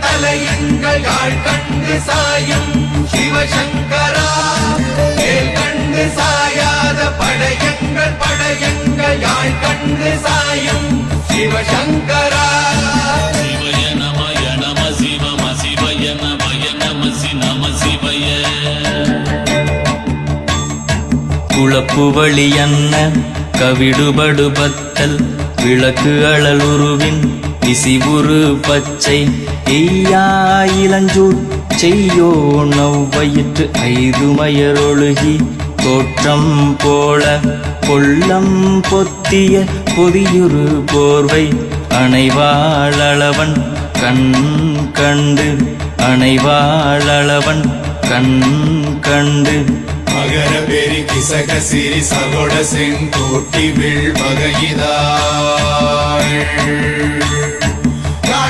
தலையங்கள் யாழ் கண்டு சாயும் சிவசங்கரா வேல் கண்டு சாயாத படையங்கள் யாழ் கண்டு சாயும் சிவசங்கரா சிவய நமய நம சிவம சிவய நமய நம நம சிவய குளப்புவழி அன்ன கவிடுபடு பத்தல் விளக்கு அழலுருவின் விசிபுரு பச்சை எய்யா இளஞ்சூர் செய்யோ நவ்வயிற்று ஐதுமயரொழுகி தோற்றம் போல கொள்ளம் பொத்திய பொதியுரு போர்வை அணைவாளவன் கண் கண்டு அணைவாளவன் கண் கண்டு மகர பெரி கிசக சிறி சகோட செங்கோட்டி வில் வகையிதாள்